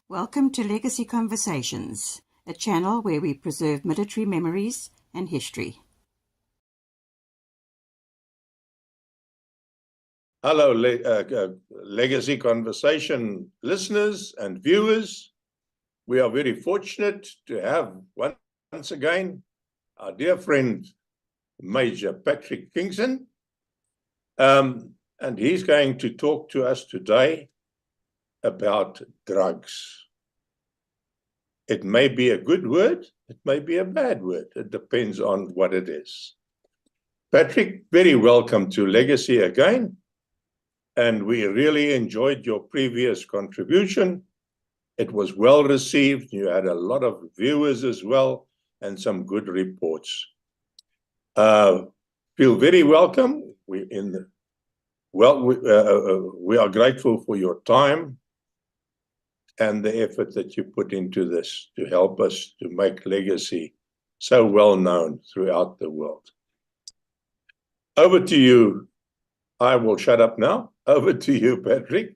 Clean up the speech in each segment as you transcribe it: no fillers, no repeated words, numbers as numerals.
Welcome to Legacy Conversations, a channel where we preserve military memories and history. Hello, Legacy Conversation listeners and viewers. We are very fortunate to have once again our dear friend, Major Patrick Kingston. And he's going to talk to us today about drugs. It may be a good word, it may be a bad word. It depends on what it is. Patrick, very welcome to Legacy again. And we really enjoyed your previous contribution. It was well received. You had a lot of viewers as well, and some good reports. Feel very welcome. We are grateful for your time and the effort that you put into this to help us to make Legacy so well known throughout the world. Over to you. I will shut up now. Over to you, Patrick,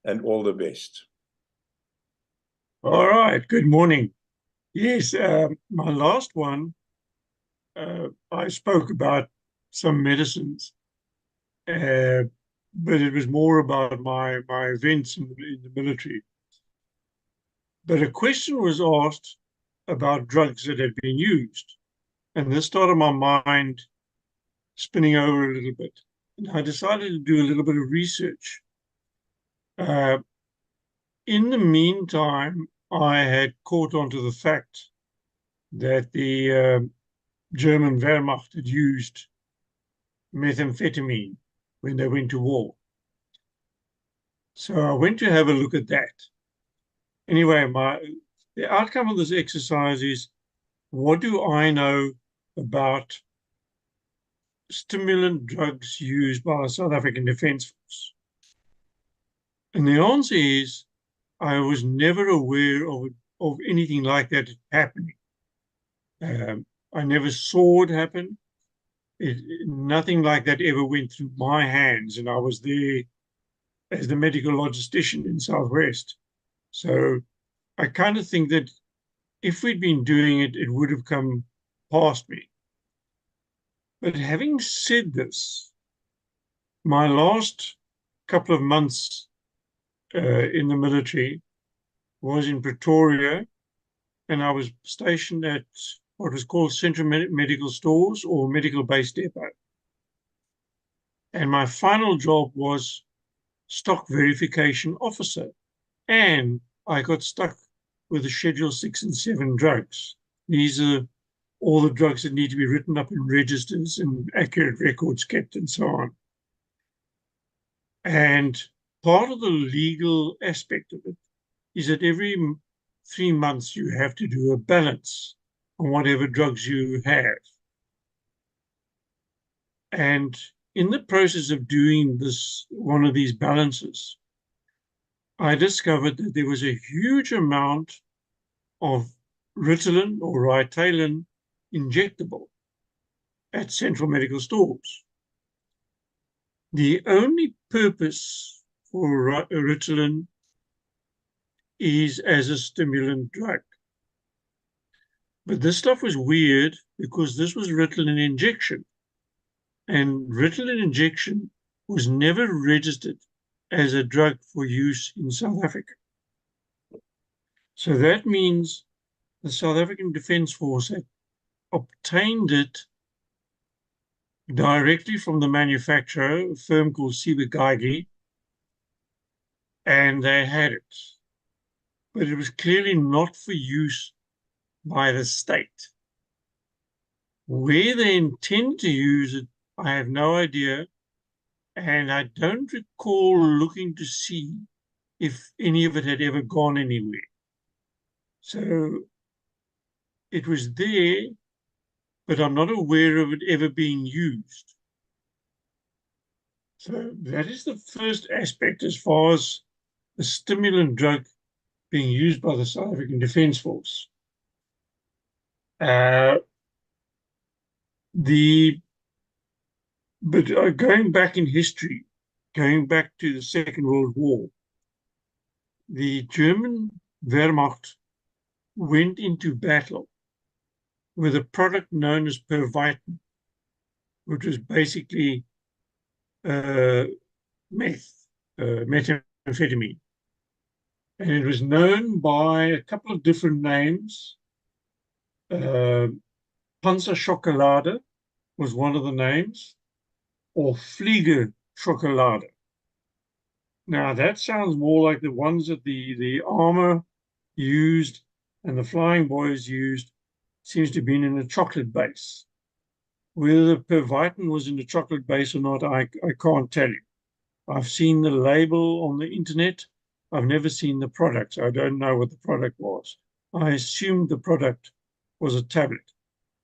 and all the best. All right, good morning. Yes, my last one, I spoke about some medicines, but it was more about my events in the military. But a question was asked about drugs that had been used, and this started my mind spinning over a little bit. And I decided to do a little bit of research. In the meantime, I had caught on to the fact that the German Wehrmacht had used methamphetamine when they went to war. So I went to have a look at that. Anyway, the outcome of this exercise is, what do I know about stimulant drugs used by the South African Defence Force? And the answer is, I was never aware of anything like that happening. I never saw it happen. Nothing like that ever went through my hands, and I was there as the medical logistician in Southwest. So I kind of think that if we'd been doing it, it would have come past me. But having said this, my last couple of months in the military was in Pretoria, and I was stationed at what was called Central Medical Stores or Medical Base Depot. And my final job was stock verification officer. And I got stuck with the Schedule 6 and 7 drugs. These are all the drugs that need to be written up in registers and accurate records kept and so on. And part of the legal aspect of it is that every 3 months you have to do a balance on whatever drugs you have. And in the process of doing one of these balances, I discovered that there was a huge amount of Ritalin or Ritalin injectable at Central Medical Stores. The only purpose for Ritalin is as a stimulant drug. But this stuff was weird because this was Ritalin injection. And Ritalin injection was never registered as a drug for use in South Africa. So that means the South African Defence Force had obtained it directly from the manufacturer, a firm called Ciba-Geigy, and they had it. But it was clearly not for use by the state. Where they intend to use it, I have no idea, and I don't recall looking to see if any of it had ever gone anywhere. So it was there, but I'm not aware of it ever being used. So that is the first aspect as far as the stimulant drug being used by the South African Defence Force. Going back in history, going back to the Second World War, the German Wehrmacht went into battle with a product known as Pervitin, which was basically methamphetamine. And it was known by a couple of different names. Panzer Schokolade was one of the names, or Flieger Schokolade. Now that sounds more like the ones that the armor used and the flying boys used. Seems to have been in a chocolate base. Whether the Pervitin was in a chocolate base or not, I can't tell you. I've seen the label on the internet. I've never seen the product, so I don't know what the product was. I assumed the product was a tablet.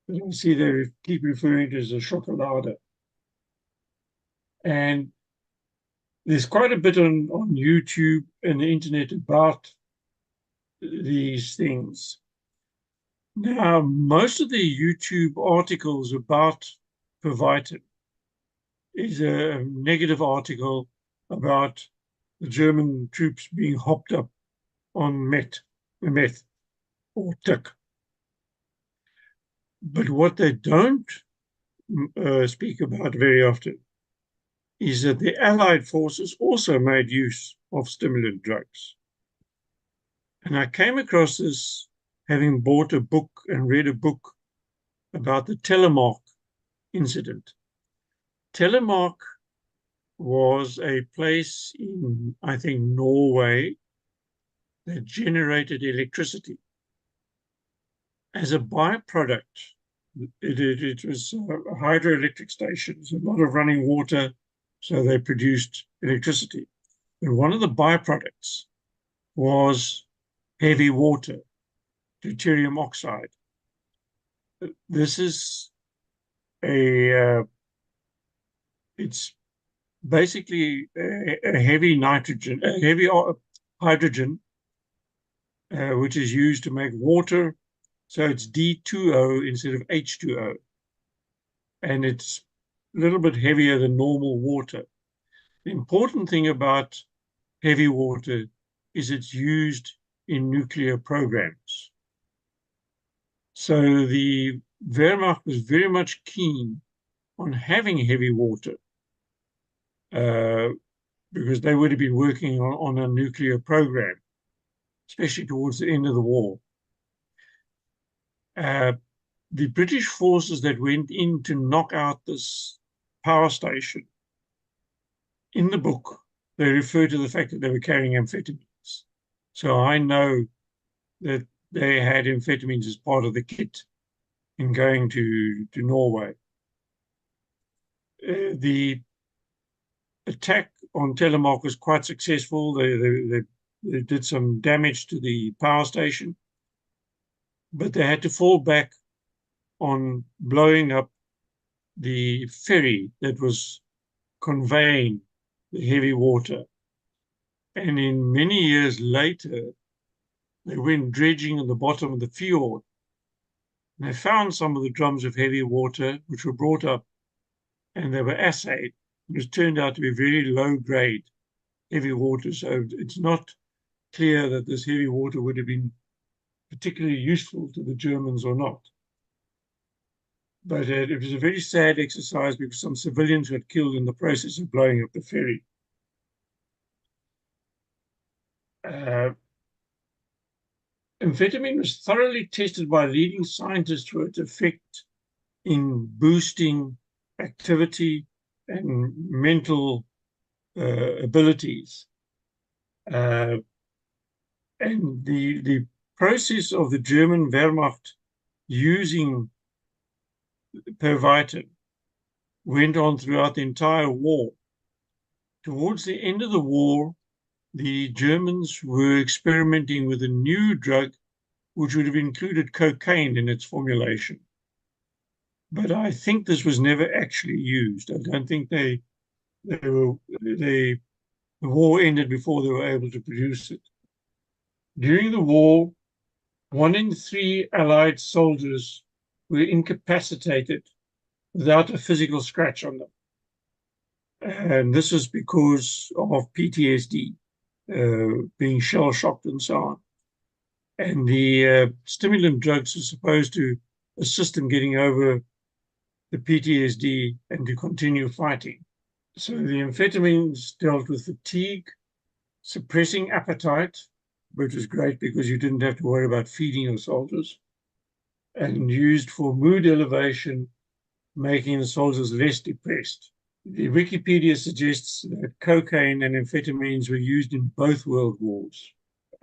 But I see they keep referring to it as a chocolade. And there's quite a bit on YouTube and the internet about these things. Now, most of the YouTube articles about Pervitin is a negative article about the German troops being hopped up on meth or tick. But what they don't speak about very often is that the Allied forces also made use of stimulant drugs. And I came across this having bought a book and read a book about the Telemark incident. Telemark was a place in, I think, Norway that generated electricity. As a byproduct, it was a hydroelectric station. There's a lot of running water, so they produced electricity. And one of the byproducts was heavy water, deuterium oxide. This is it's basically a heavy nitrogen, a heavy hydrogen, which is used to make water. So it's D2O instead of H2O. And it's a little bit heavier than normal water. The important thing about heavy water is it's used in nuclear programs. So the Wehrmacht was very much keen on having heavy water because they would have been working on a nuclear program, especially towards the end of the war. The British forces that went in to knock out this power station, in the book, they refer to the fact that they were carrying amphetamines. So I know that they had amphetamines as part of the kit in going to Norway. The attack on Telemark was quite successful. They did some damage to the power station, but they had to fall back on blowing up the ferry that was conveying the heavy water. And in many years later, they went dredging on the bottom of the fjord. And they found some of the drums of heavy water, which were brought up, and they were assayed. It was turned out to be very low-grade heavy water. So it's not clear that this heavy water would have been particularly useful to the Germans or not. But it was a very sad exercise because some civilians were killed in the process of blowing up the ferry. Amphetamine was thoroughly tested by leading scientists for its effect in boosting activity and mental abilities. And the process of the German Wehrmacht using Pervitin went on throughout the entire war. Towards the end of the war, the Germans were experimenting with a new drug which would have included cocaine in its formulation. But I think this was never actually used. I don't think the war ended before they were able to produce it. During the war, 1 in 3 Allied soldiers were incapacitated without a physical scratch on them. And this was because of PTSD. being shell-shocked and so on. And the stimulant drugs are supposed to assist them getting over the PTSD and to continue fighting. So the amphetamines dealt with fatigue, suppressing appetite, which was great because you didn't have to worry about feeding your soldiers, and used for mood elevation, making the soldiers less depressed. The Wikipedia suggests that cocaine and amphetamines were used in both world wars.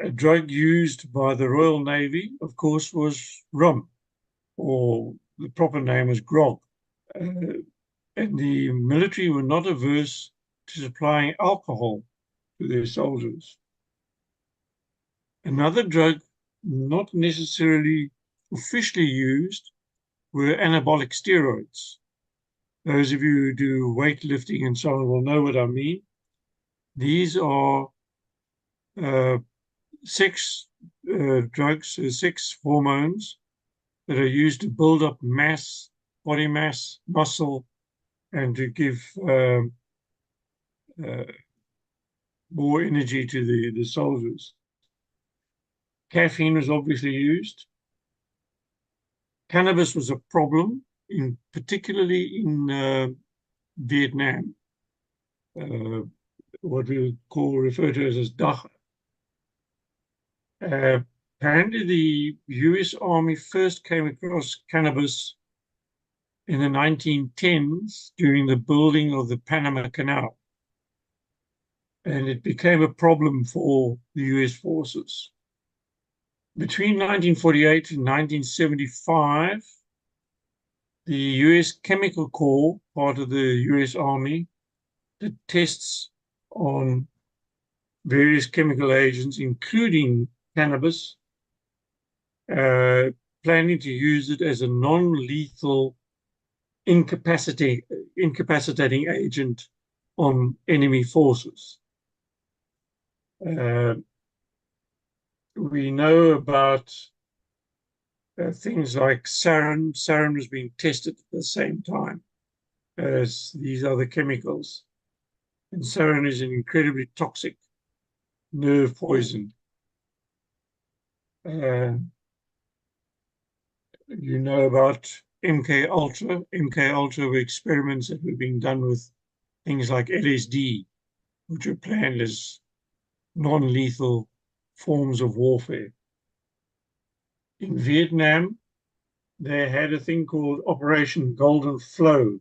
A drug used by the Royal Navy, of course, was rum, or the proper name was grog. And the military were not averse to supplying alcohol to their soldiers. Another drug not necessarily officially used were anabolic steroids. Those of you who do weightlifting and so on will know what I mean. These are sex drugs, sex hormones that are used to build up mass, body mass, muscle, and to give more energy to the soldiers. Caffeine was obviously used. Cannabis was a problem, particularly in Vietnam, what we would refer to as dacha. Apparently, the US Army first came across cannabis in the 1910s during the building of the Panama Canal. And it became a problem for the US forces. Between 1948 and 1975, the US Chemical Corps, part of the US Army, did tests on various chemical agents, including cannabis, planning to use it as a non-lethal incapacitating agent on enemy forces. We know about things like sarin. Sarin was being tested at the same time as these other chemicals. And sarin is an incredibly toxic nerve poison. You know about MK Ultra. MK Ultra were experiments that were being done with things like LSD, which were planned as non-lethal forms of warfare. In Vietnam, they had a thing called Operation Golden Flow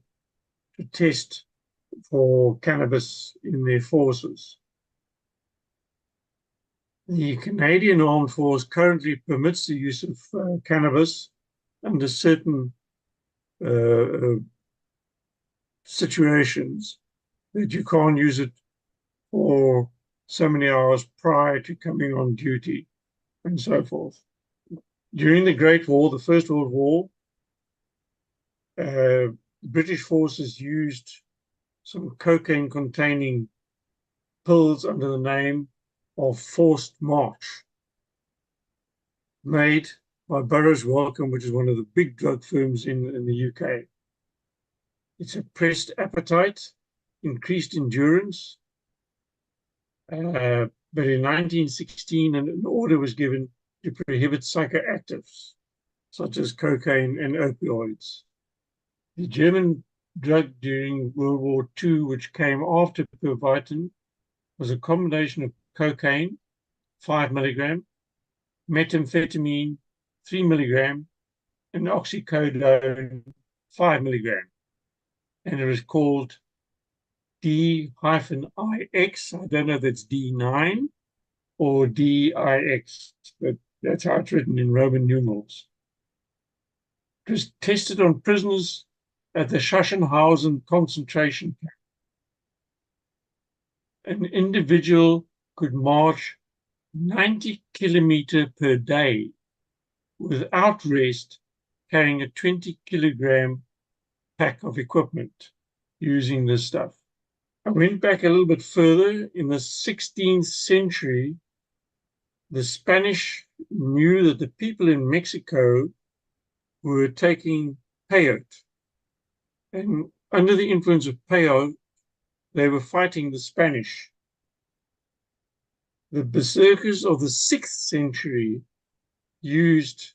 to test for cannabis in their forces. The Canadian Armed Force currently permits the use of cannabis under certain situations, that you can't use it for so many hours prior to coming on duty and so forth. During the Great War, the First World War, the British forces used some cocaine-containing pills under the name of Forced March, made by Burroughs Wellcome, which is one of the big drug firms in the UK. It suppressed appetite, increased endurance, but in 1916 an order was given to prohibit psychoactives, such as cocaine and opioids. The German drug during World War II, which came after Pervitin, was a combination of cocaine, 5 milligram, methamphetamine, 3 milligram, and oxycodone, 5 milligram. And it was called D-IX. I don't know if it's D9 or DIX, but that's how it's written in Roman numerals. It was tested on prisoners at the Sachsenhausen concentration camp. An individual could march 90 kilometers per day without rest, carrying a 20 kilogram pack of equipment using this stuff. I went back a little bit further. In the 16th century, the Spanish knew that the people in Mexico were taking peyote. And under the influence of peyote, they were fighting the Spanish. The berserkers of the 6th century used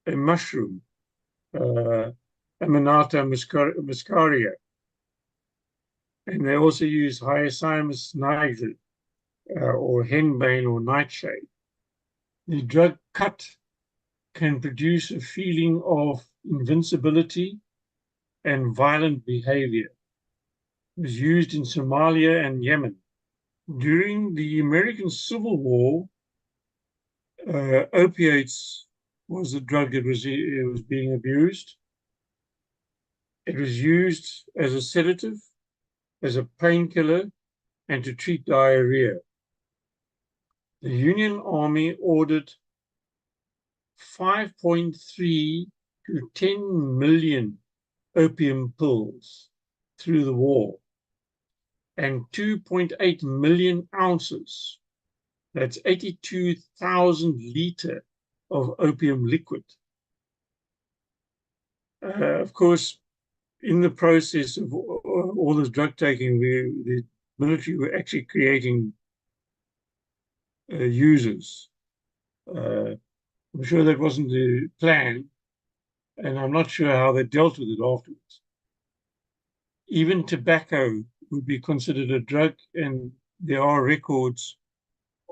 a mushroom, Amanita muscaria, and they also used Hyoscyamus niger, or henbane or nightshade. The drug cut can produce a feeling of invincibility and violent behavior. It was used in Somalia and Yemen. During the American Civil War, opiates was the drug that was being abused. It was used as a sedative, as a painkiller, and to treat diarrhea. The Union Army ordered 5.3 to 10 million opium pills through the war, and 2.8 million ounces, that's 82,000 liters of opium liquid. Of course, in the process of all this drug taking, the military were actually creating users. I'm sure that wasn't the plan, and I'm not sure how they dealt with it afterwards. Even tobacco would be considered a drug, and there are records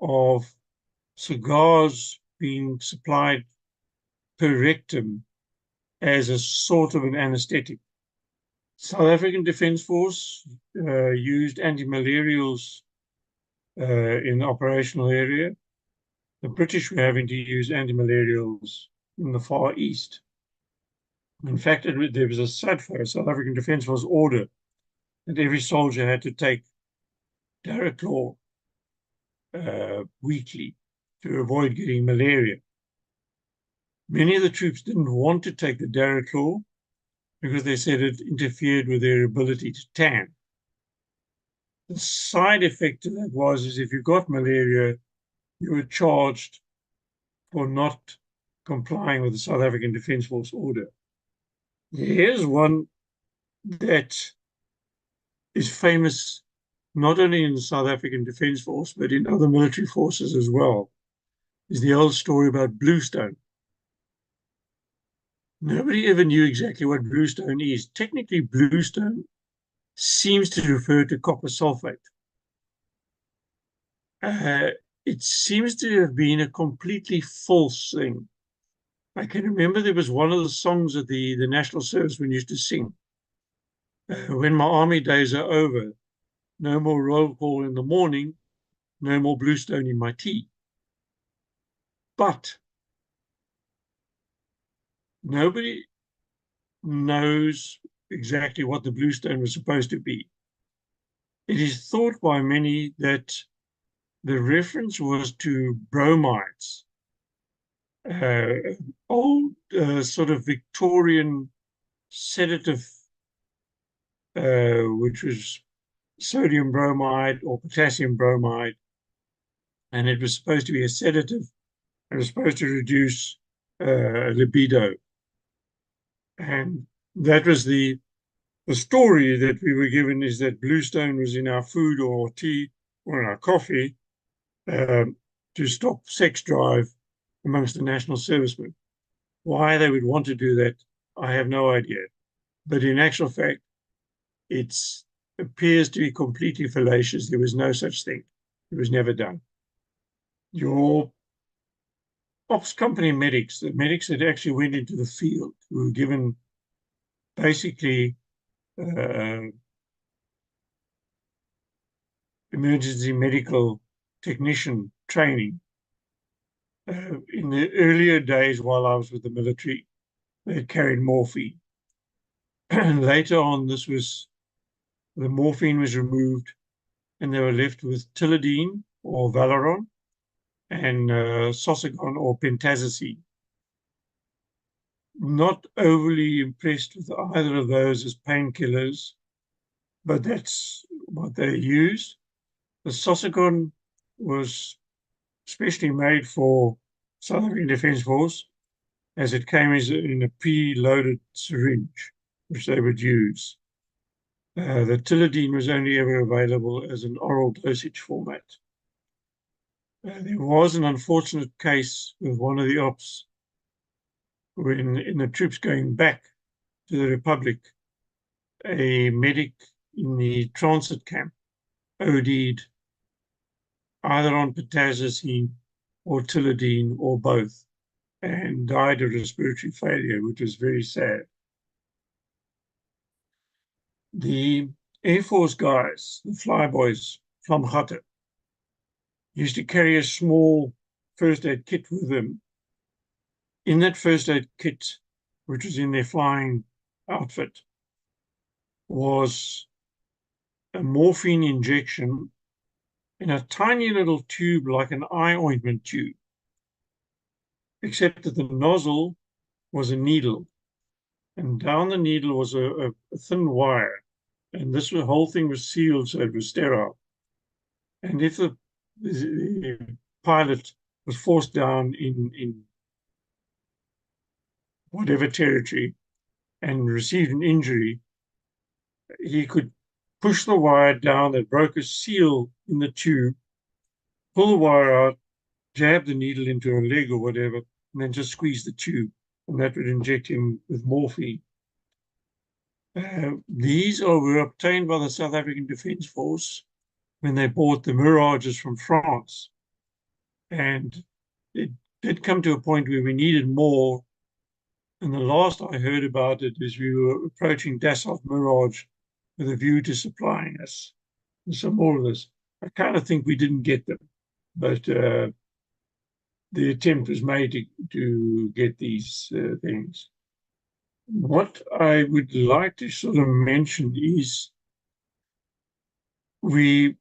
of cigars being supplied per rectum as a sort of an anesthetic. South African Defence Force used anti-malarials in the operational area. The British were having to use anti-malarials in the Far East. In fact, there was a SADFA, South African Defence Force order, that every soldier had to take Daraclor weekly to avoid getting malaria. Many of the troops didn't want to take the Daraclor because they said it interfered with their ability to tan. The side effect of that was is if you got malaria, you were charged for not complying with the South African Defence Force order. Here's one that is famous not only in the South African Defence Force, but in other military forces as well, is the old story about bluestone. Nobody ever knew exactly what bluestone is. Technically, bluestone seems to refer to copper sulfate. It seems to have been a completely false thing. I can remember there was one of the songs that the National Servicemen used to sing. When my army days are over, no more roll call in the morning, no more bluestone in my tea. But nobody knows exactly what the bluestone was supposed to be. It is thought by many that the reference was to bromides, old sort of Victorian sedative, which was sodium bromide or potassium bromide, and it was supposed to be a sedative. It was supposed to reduce libido, and that was the story that we were given, is that bluestone was in our food or tea or in our coffee to stop sex drive amongst the national servicemen. Why they would want to do that, I have no idea. But in actual fact, it appears to be completely fallacious. There was no such thing. It was never done. Your ops company medics, the medics that actually went into the field, who were given basically emergency medical technician training. In the earlier days while I was with the military, they carried morphine. And later on, the morphine was removed and they were left with tilidine or Valeron and Sosagon or pentazocine. Not overly impressed with either of those as painkillers, but that's what they used. The Sosagon was specially made for South African Defence Force, as it came in a pre-loaded syringe, which they would use. The tilidine was only ever available as an oral dosage format. There was an unfortunate case with one of the ops when, in the troops going back to the Republic, a medic in the transit camp OD'd either on pitazzacine or tilidine or both, and died of respiratory failure, which was very sad. The Air Force guys, the flyboys, Pharmacist, used to carry a small first aid kit with them. In that first aid kit, which was in their flying outfit, was a morphine injection in a tiny little tube like an eye ointment tube, except that the nozzle was a needle, and down the needle was a thin wire, and this whole thing was sealed so it was sterile. And if the pilot was forced down in whatever territory and received an injury, he could push the wire down that broke a seal in the tube, pull the wire out, jab the needle into a leg or whatever, and then just squeeze the tube, and that would inject him with morphine. These were obtained by the South African Defence Force when they bought the Mirages from France. And it did come to a point where we needed more. And the last I heard about it is we were approaching Dassault Mirage with a view to supplying us some more of this. I kind of think we didn't get them, but the attempt was made to get these things. What I would like to sort of mention is the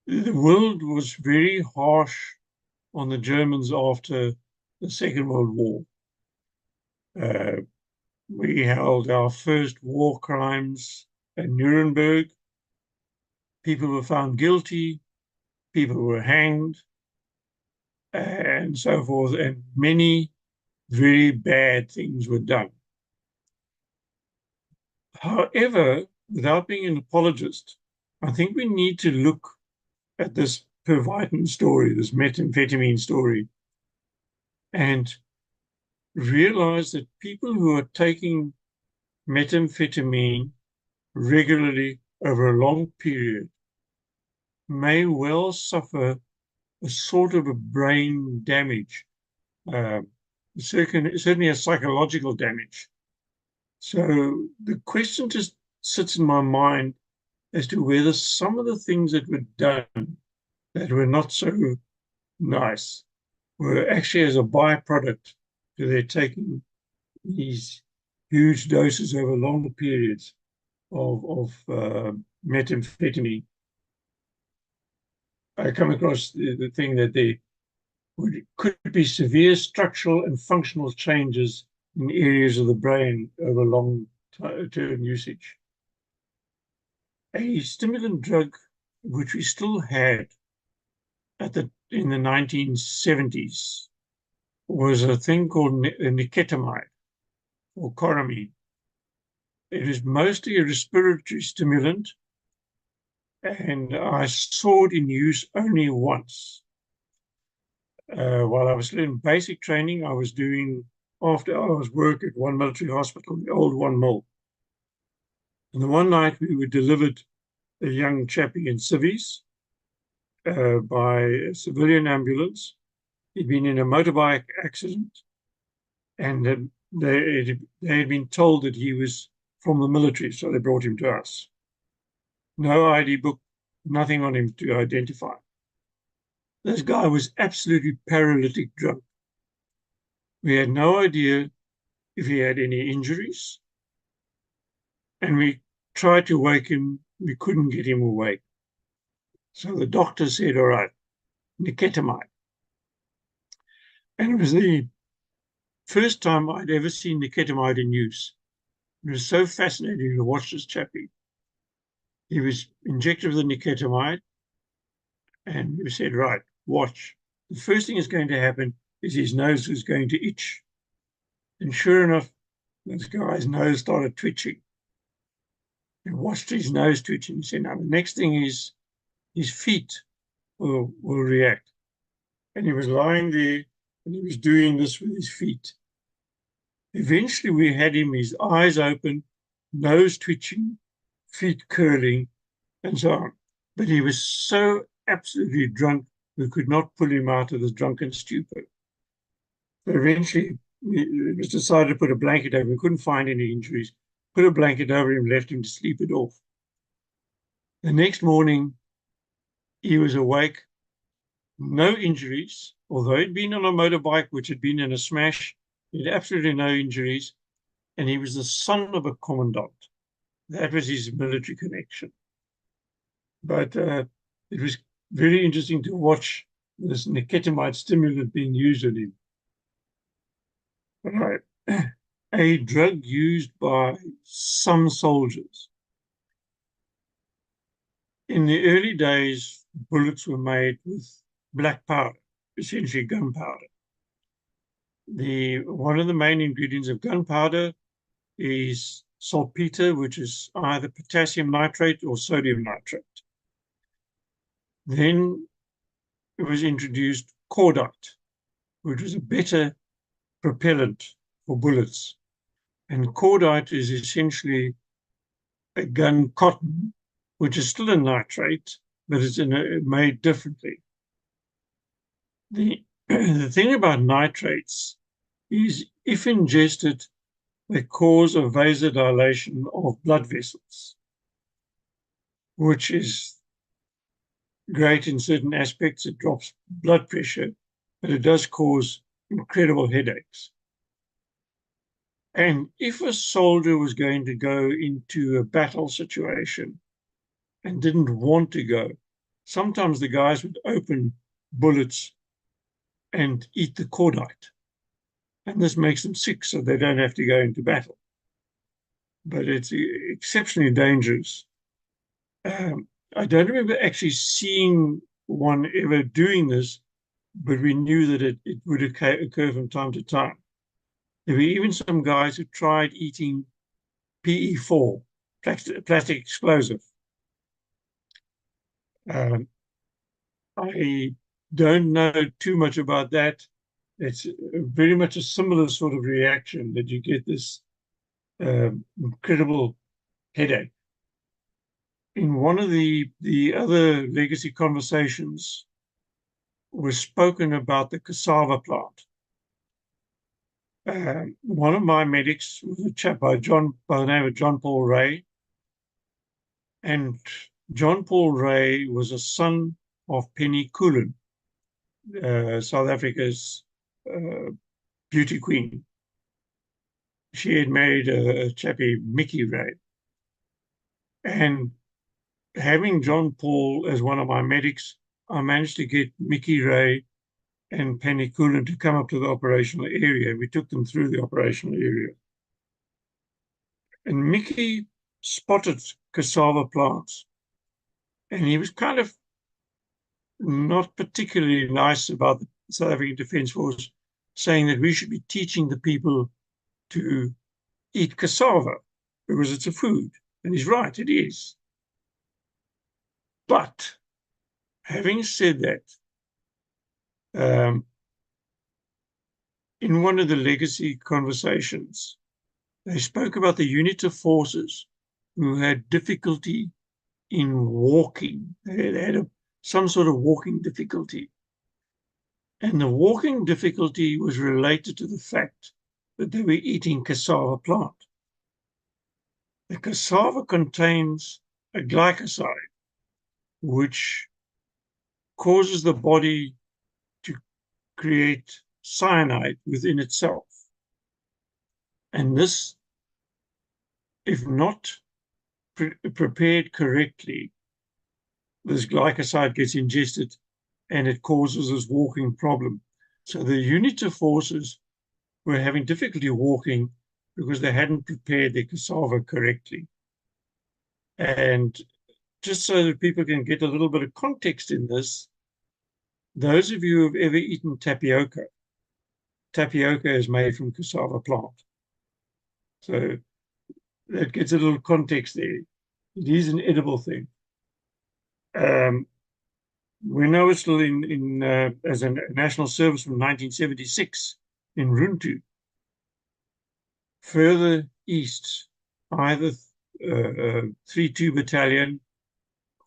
world was very harsh on the Germans after the Second World War. We held our first war crimes at Nuremberg. People were found guilty, people were hanged, and so forth, and many very bad things were done. However, without being an apologist, I think we need to look at this Pervitin story, this methamphetamine story, and realize that people who are taking methamphetamine regularly over a long period may well suffer a sort of a brain damage, certainly a psychological damage. So the question just sits in my mind as to whether some of the things that were done that were not so nice were actually as a byproduct to their taking these huge doses over long periods of methamphetamine. I come across the thing that there could be severe structural and functional changes in areas of the brain over long-term usage. A stimulant drug which we still had in the 1970s was a thing called nicotinamide or choramine. It is mostly a respiratory stimulant, and I saw it in use only once. While I was still in basic training, I was doing after-hours work at one military hospital, the old One Mil. And the one night we were delivered a young chappie in civvies by a civilian ambulance. He'd been in a motorbike accident, and they had been told that he was from the military, so they brought him to us. No ID book, nothing on him to identify. This guy was absolutely paralytic drunk. We had no idea if he had any injuries, and we tried to wake him. We couldn't get him awake. So the doctor said, all right, nicotinamide. And it was the first time I'd ever seen nicotinamide in use. It was so fascinating to watch this chappie. He was injected with the nicotinamide, and we said, right, watch. The first thing that's going to happen is his nose was going to itch. And sure enough, this guy's nose started twitching. We watched his nose twitching. He said, now the next thing is his feet will react. And he was lying there and he was doing this with his feet. Eventually we had him, his eyes open, nose twitching, feet curling, and so on. But he was so absolutely drunk, we could not pull him out of this drunken stupor. So eventually it was decided to put a blanket over him. We couldn't find any injuries. Put a blanket over him, left him to sleep it off. The next morning, he was awake, no injuries, although he'd been on a motorbike, which had been in a smash. He had absolutely no injuries, and he was the son of a commandant. That was his military connection. But it was very interesting to watch this nicotinamide stimulant being used on him. Right. A drug used by some soldiers. In the early days, bullets were made with black powder, essentially gunpowder. One of the main ingredients of gunpowder is saltpeter, which is either potassium nitrate or sodium nitrate. Then it was introduced cordite, which was a better propellant for bullets. And cordite is essentially a gun cotton, which is still a nitrate, but it's made differently. The thing about nitrates is if ingested, they cause a vasodilation of blood vessels, which is great in certain aspects. It drops blood pressure, but it does cause incredible headaches. And if a soldier was going to go into a battle situation and didn't want to go, sometimes the guys would open bullets and eat the cordite. And this makes them sick, so they don't have to go into battle. But it's exceptionally dangerous. I don't remember actually seeing one ever doing this, but we knew that it would occur from time to time. There were even some guys who tried eating PE4, plastic explosive. I don't know too much about that. It's very much a similar sort of reaction that you get this incredible headache. In one of the other legacy conversations was spoken about the cassava plant. One of my medics was a chap by the name of John Paul Ray. And John Paul Ray was a son of Penny Coolen, South Africa's beauty queen. She had married a chappie, Mickey Ray. And having John Paul as one of my medics, I managed to get Mickey Ray and Penny Coolen to come up to the operational area. We took them through the operational area. And Mickey spotted cassava plants. And he was kind of not particularly nice about the South African Defence Force, saying that we should be teaching the people to eat cassava because it's a food. And he's right, it is. But having said that, in one of the legacy conversations, they spoke about the unit of forces who had difficulty in walking. They had some sort of walking difficulty. And the walking difficulty was related to the fact that they were eating cassava plant. The cassava contains a glycoside, which causes the body to create cyanide within itself. And this, if not prepared correctly, this glycoside gets ingested and it causes this walking problem. So the unit of forces were having difficulty walking because they hadn't prepared their cassava correctly. And just so that people can get a little bit of context in this, those of you who have ever eaten tapioca is made from cassava plant. So that gets a little context there. It is an edible thing. when I was still as a national service from 1976 in Runtu, further east, either 3-2 Battalion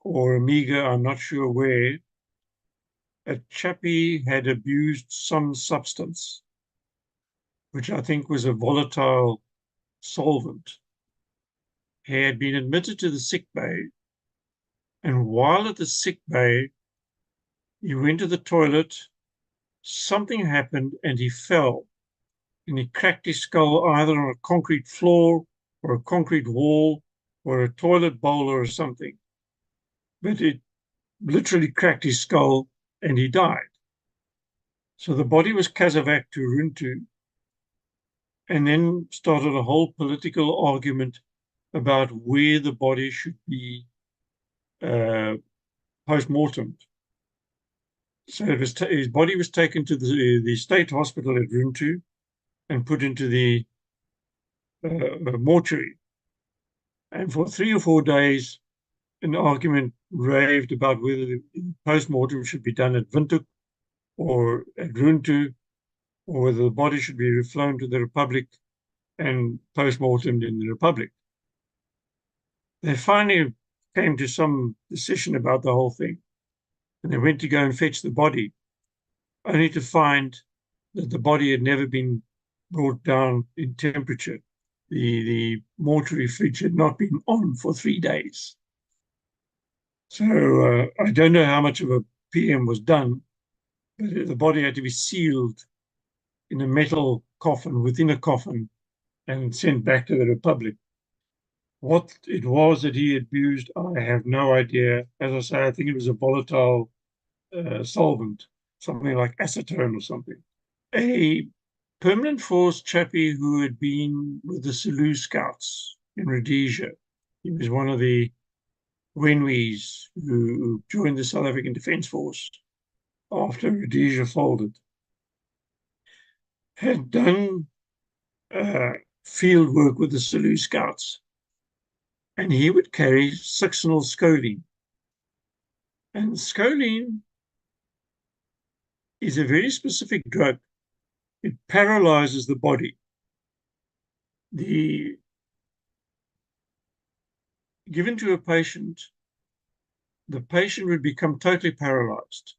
or Amiga, I'm not sure where, a chappie had abused some substance, which I think was a volatile solvent. He had been admitted to the sick bay, and while at the sick bay, he went to the toilet, something happened, and he fell. And he cracked his skull either on a concrete floor or a concrete wall or a toilet bowl or something. But it literally cracked his skull and he died. So the body was casevaced to Runtu, and then started a whole political argument about where the body should be post-mortem. So his body was taken to the state hospital at Runtu and put into the mortuary. And for 3 or 4 days, an argument raved about whether the post-mortem should be done at Windhoek or at Runtu, or whether the body should be flown to the Republic and post-mortemed in the Republic. They finally came to some decision about the whole thing, and they went to go and fetch the body, only to find that the body had never been brought down in temperature. The mortuary fridge had not been on for 3 days. So I don't know how much of a PM was done, but the body had to be sealed in a metal coffin within a coffin and sent back to the Republic. What it was that he abused, I have no idea. As I say, I think it was a volatile solvent, something like acetone or something. A permanent force chappie who had been with the Selous Scouts in Rhodesia. He was one of the Wenwees who joined the South African Defence Force after Rhodesia folded. Had done field work with the Selous Scouts, and he would carry succinyl scoline. And scoline is a very specific drug. It paralyzes the body. Given to a patient, the patient would become totally paralyzed.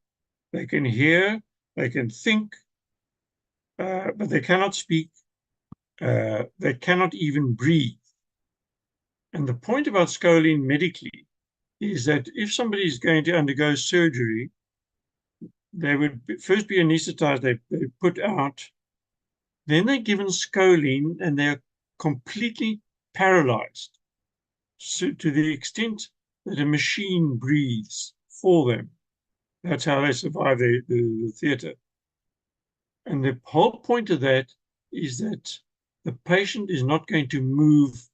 They can hear, they can think, but they cannot speak. They cannot even breathe. And the point about scoline medically is that if somebody is going to undergo surgery, they would first be anesthetized, they put out, then they're given scoline and they're completely paralyzed, so to the extent that a machine breathes for them. That's how they survive the theater. And the whole point of that is that the patient is not going to move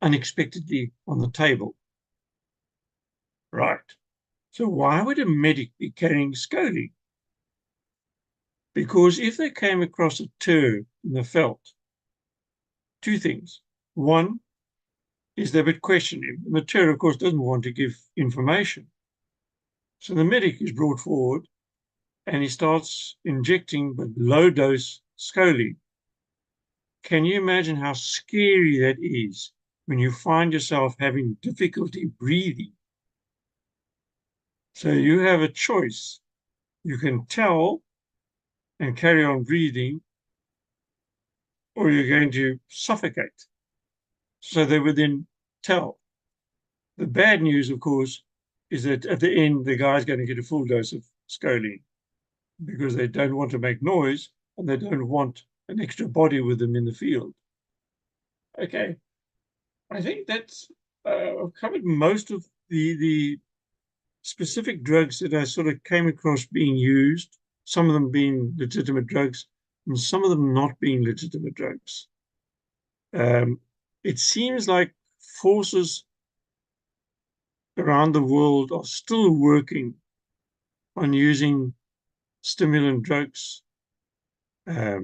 unexpectedly on the table. Right. So why would a medic be carrying scoline? Because if they came across a turd in the veld, 2 things. One is they would question him. And the turd, of course, doesn't want to give information. So the medic is brought forward and he starts injecting but low dose scoline. Can you imagine how scary that is when you find yourself having difficulty breathing? So you have a choice. You can tell and carry on breathing, or you're going to suffocate. So they would then tell. The bad news, of course, is that at the end, the guy's going to get a full dose of scoline because they don't want to make noise and they don't want an extra body with them in the field. Okay, I think that's I've covered most of the specific drugs that I sort of came across being used, some of them being legitimate drugs and some of them not being legitimate drugs. It seems like forces around the world are still working on using stimulant drugs. I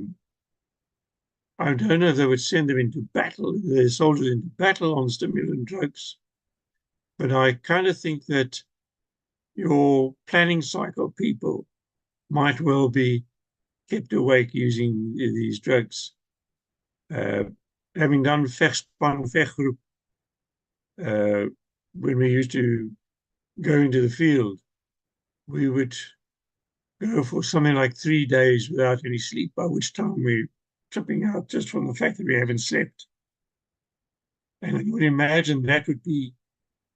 don't know if they would send them into battle, their soldiers into battle on stimulant drugs, but I kind of think that your planning cycle people might well be kept awake using these drugs. Having done vegspan, veggroep, when we used to go into the field, we would go for something like 3 days without any sleep, by which time we're tripping out just from the fact that we haven't slept. And I would imagine that would be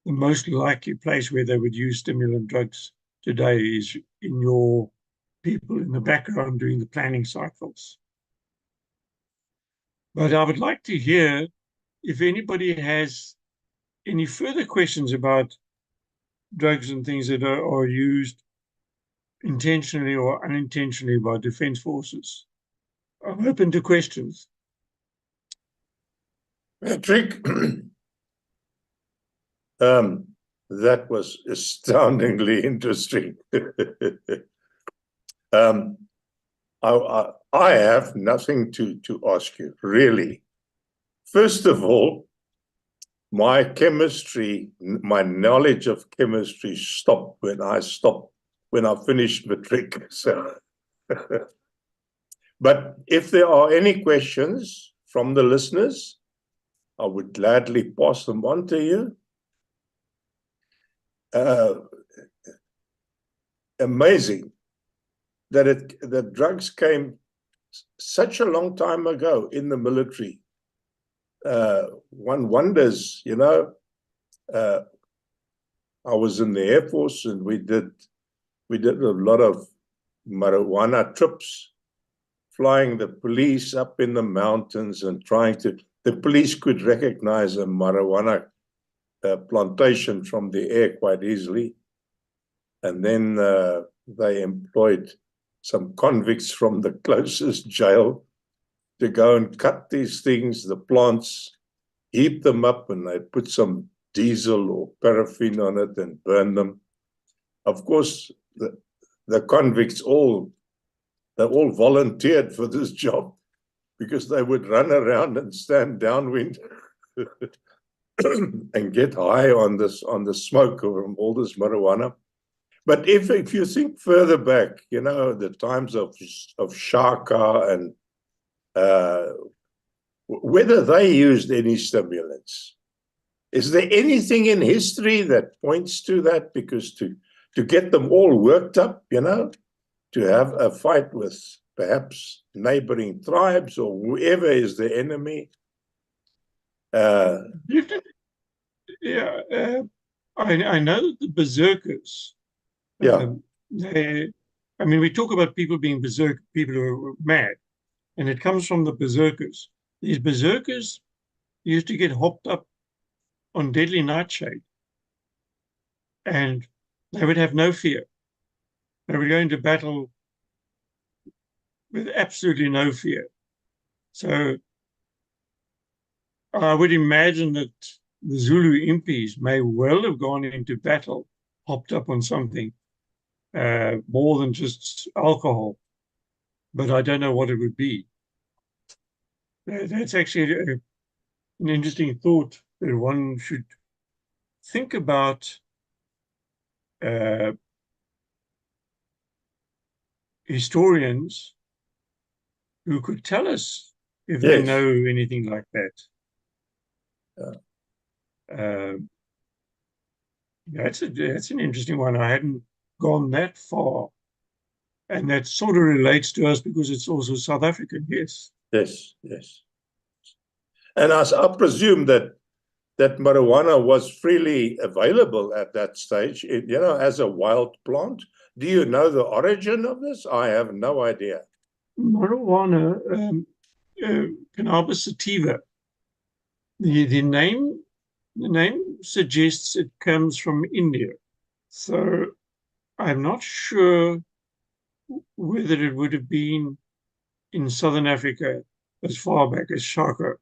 the most likely place where they would use stimulant drugs today, is in your people in the background doing the planning cycles. But I would like to hear if anybody has any further questions about drugs and things that are used intentionally or unintentionally by defense forces. I'm open to questions. Patrick, that was astoundingly interesting. I have nothing to ask you, really. First of all, my knowledge of chemistry stopped when I finished matric. So, but if there are any questions from the listeners, I would gladly pass them on to you. Amazing that drugs came such a long time ago in the military. One wonders, I was in the Air Force, and we did a lot of marijuana trips, flying the police up in the mountains and the police could recognize a marijuana plantation from the air quite easily. And then they employed some convicts from the closest jail to go and cut these things, the plants, heat them up, and they put some diesel or paraffin on it and burn them. Of course, the convicts they all volunteered for this job, because they would run around and stand downwind and get high on the smoke from all this marijuana. But if you think further back, the times of Shaka and whether they used any stimulants, is there anything in history that points to that? Because to get them all worked up, to have a fight with perhaps neighboring tribes or whoever is the enemy. I know that the berserkers. Yeah. We talk about people being berserk, people who are mad, and it comes from the berserkers. These berserkers used to get hopped up on deadly nightshade, and they would have no fear. They would go into battle with absolutely no fear. So I would imagine that the Zulu impis may well have gone into battle hopped up on something more than just alcohol, but I don't know what it would be. That's actually an interesting thought that one should think about. Historians who could tell us if they know anything like that. That's an interesting one. I hadn't gone that far, and that sort of relates to us because it's also South African. Yes. And I presume that marijuana was freely available at that stage, as a wild plant. Do you know the origin of this? I have no idea. Marijuana, cannabis sativa. The name suggests it comes from India. So I'm not sure whether it would have been in Southern Africa as far back as Shaka.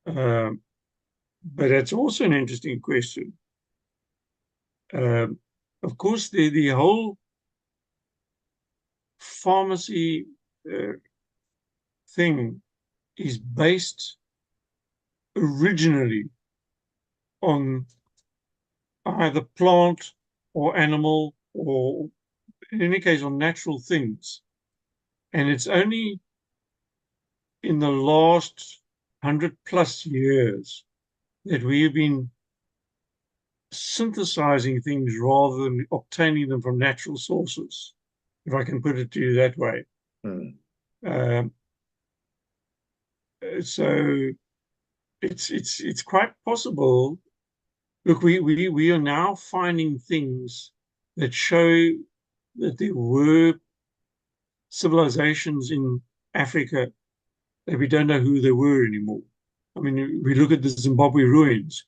But that's also an interesting question. Of course, the whole pharmacy thing is based originally on either plant or animal, or in any case, on natural things. And it's only in the last 100+ years that we've been synthesizing things rather than obtaining them from natural sources, if I can put it to you that way. Um, so it's quite possible. Look, we are now finding things that show that there were civilizations in Africa that we don't know who they were anymore. I mean, we look at the Zimbabwe ruins.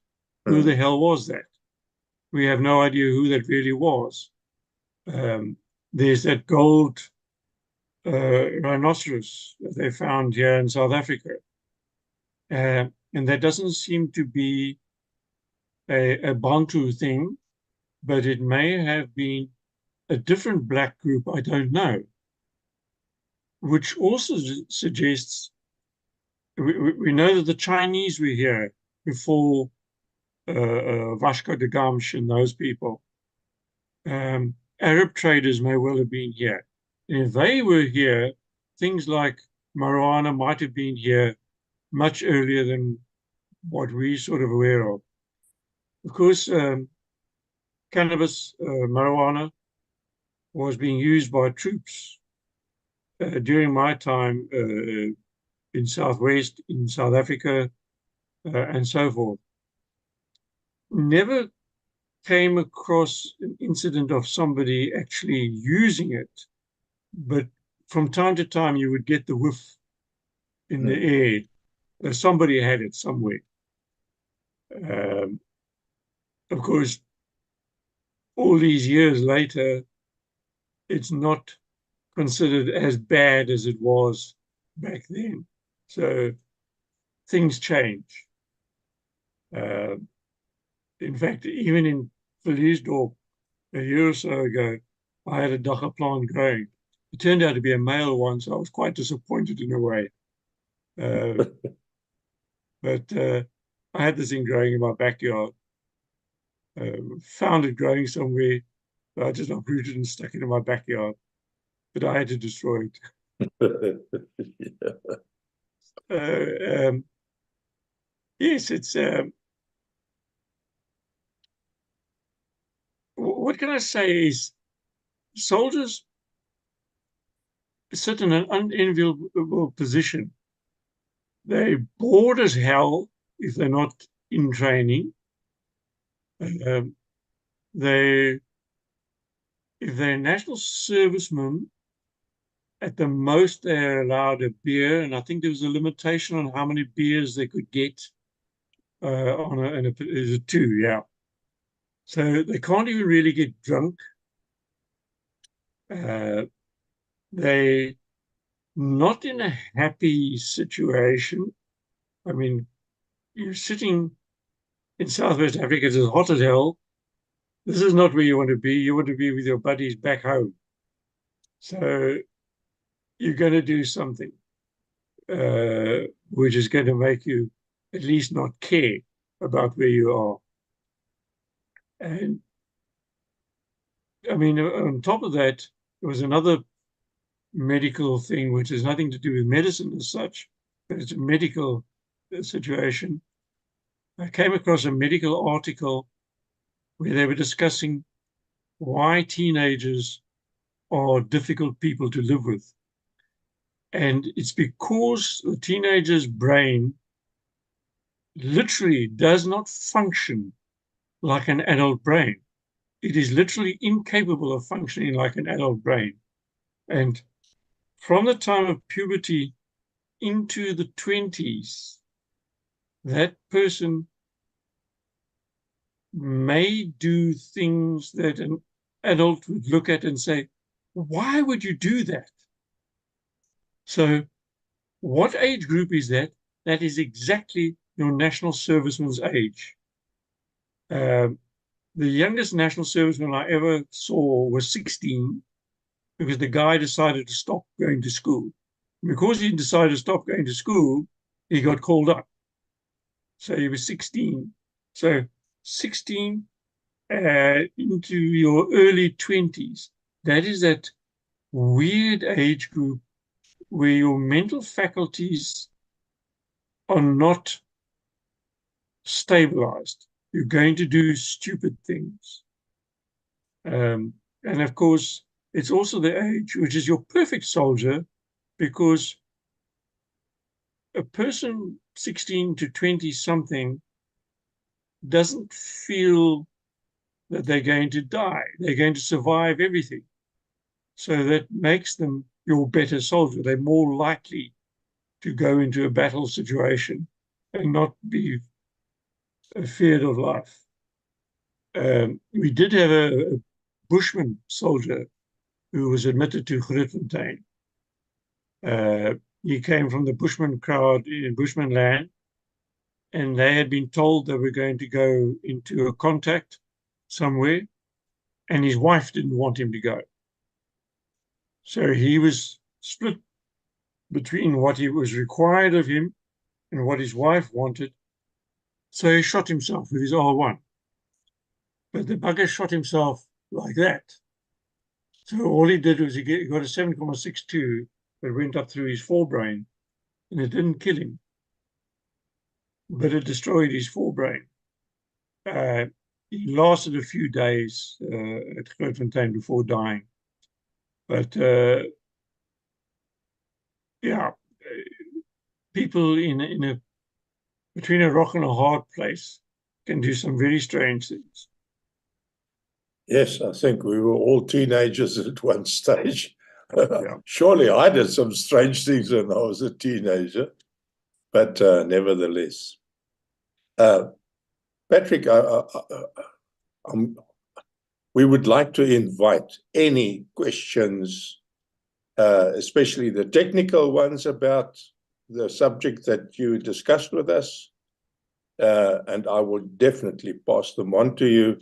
Who the hell was that? We have no idea who that really was. There's that gold rhinoceros that they found here in South Africa. And that doesn't seem to be a Bantu thing, but it may have been a different black group, I don't know, which also suggests we know that the Chinese were here before Vasco da Gama and those people. Arab traders may well have been here. And if they were here, things like marijuana might have been here much earlier than what we're sort of aware of. Of course, cannabis, marijuana, was being used by troops during my time in Southwest, in South Africa, and so forth. Never came across an incident of somebody actually using it, but from time to time you would get the whiff in the air that somebody had it somewhere. Of course, all these years later, it's not considered as bad as it was back then. So things change. In fact, even in Verliesdorp a year or so ago, I had a dagga plant growing. It turned out to be a male one, so I was quite disappointed in a way. But I had this thing growing in my backyard. Found it growing somewhere, but I just uprooted and stuck it in my backyard. But I had to destroy it. Yes, it's what can I say is soldiers sit in an unenviable position. They're bored as hell if they're not in training. If they're national servicemen, at the most they're allowed a beer, and I think there was a limitation on how many beers they could get on a two, yeah. So they can't even really get drunk. They're not in a happy situation. I mean, you're sitting in Southwest Africa, it's as hot as hell. This is not where you want to be. You want to be with your buddies back home. So you're going to do something which is going to make you at least not care about where you are. And I mean, on top of that, there was another medical thing, which has nothing to do with medicine as such, but it's a medical situation. I came across a medical article where they were discussing why teenagers are difficult people to live with. And it's because the teenager's brain literally does not function like an adult brain. It is literally incapable of functioning like an adult brain. And from the time of puberty into the 20s, that person may do things that an adult would look at and say, why would you do that? So what age group is that? That is exactly your national serviceman's age. The youngest national serviceman I ever saw was 16 because the guy decided to stop going to school. And because he decided to stop going to school, he got called up. So he was 16. So 16 into your early 20s. That is that weird age group where your mental faculties are not stabilized. You're going to do stupid things. And of course, it's also the age which is your perfect soldier, because a person 16 to 20 something doesn't feel that they're going to die. They're going to survive everything. So that makes them your better soldier. They're more likely to go into a battle situation and not be feared of life. We did have a Bushman soldier who was admitted to Grootfontein. He came from the Bushman crowd in Bushman land, and they had been told they were going to go into a contact somewhere, and his wife didn't want him to go. So he was split between what he was required of him and what his wife wanted. So he shot himself with his R1. But the bugger shot himself like that. So all he did was he got a 7.62 that went up through his forebrain, and it didn't kill him, but it destroyed his forebrain. He lasted a few days at Grootfontein before dying. But yeah, people in a between a rock and a hard place can do some very strange things. Yes, I think we were all teenagers at one stage. Yeah. Surely I did some strange things when I was a teenager, but nevertheless. Patrick, we would like to invite any questions, especially the technical ones about the subject that you discussed with us, and I will definitely pass them on to you,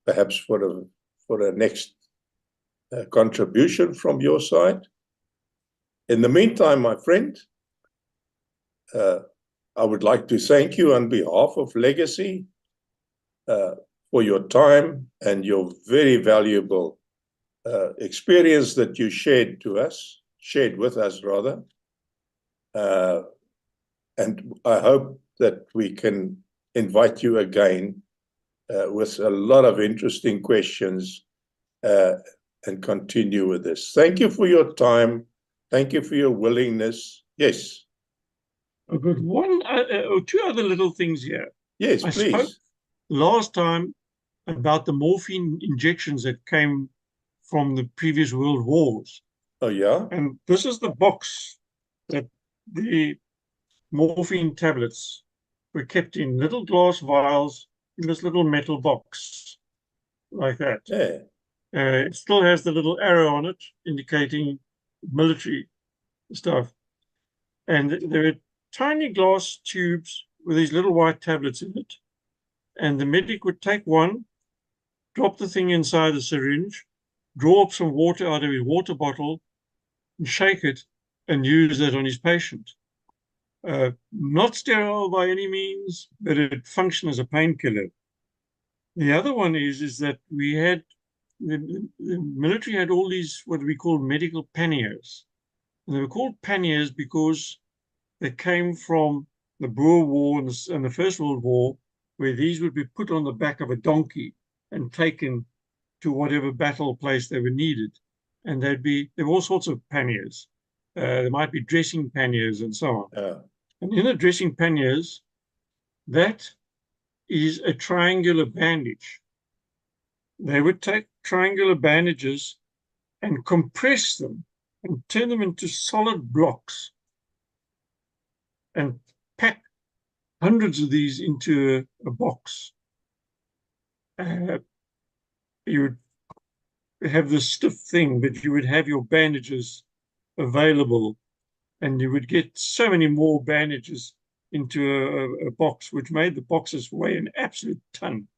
perhaps for a next contribution from your side. In the meantime, my friend, I would like to thank you on behalf of Legacy for your time and your very valuable experience that you shared with us rather. And I hope that we can invite you again with a lot of interesting questions and continue with this. Thank you for your time. Thank you for your willingness. Yes. I've got one or two other little things here. Yes, I please. spoke last time about the morphine injections that came from the previous world wars. Oh, yeah? And this is the box that the morphine tablets were kept in, little glass vials in this little metal box like that. Yeah. It still has the little arrow on it indicating military stuff. And there are tiny glass tubes with these little white tablets in it. And the medic would take one, drop the thing inside the syringe, draw up some water out of his water bottle, and shake it and use that on his patient. Not sterile by any means, but it functioned as a painkiller. The other one is that we had, the military had all these what we call medical panniers. And they were called panniers because they came from the Boer War and the First World War, where these would be put on the back of a donkey and taken to whatever battle place they were needed. And there were all sorts of panniers. There might be dressing panniers and so on. Yeah. And in the dressing panniers, that is a triangular bandage. They would take triangular bandages and compress them and turn them into solid blocks and pack hundreds of these into a box. You would have this stiff thing, but you would have your bandages available, and you would get so many more bandages into a box, which made the boxes weigh an absolute ton.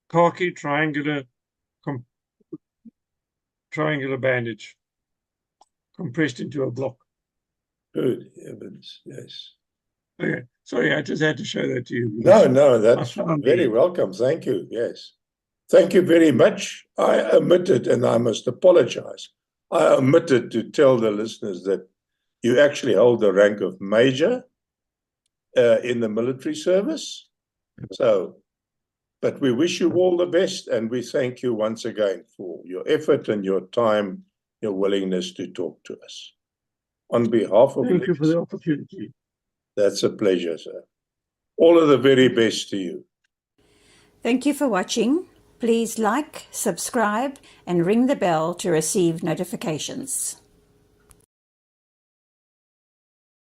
Khaki triangular bandage compressed into a block. Good heavens, yes. Okay. Sorry, I just had to show that to you. No, I that's found very welcome. Thank you. Yes. Thank you very much. I omitted, and I must apologize. I omitted to tell the listeners that you actually hold the rank of major in the military service. So, but we wish you all the best, and we thank you once again for your effort and your time, your willingness to talk to us. On behalf of Thank you for the opportunity. That's a pleasure, sir. All of the very best to you. Thank you for watching. Please like, subscribe, and ring the bell to receive notifications.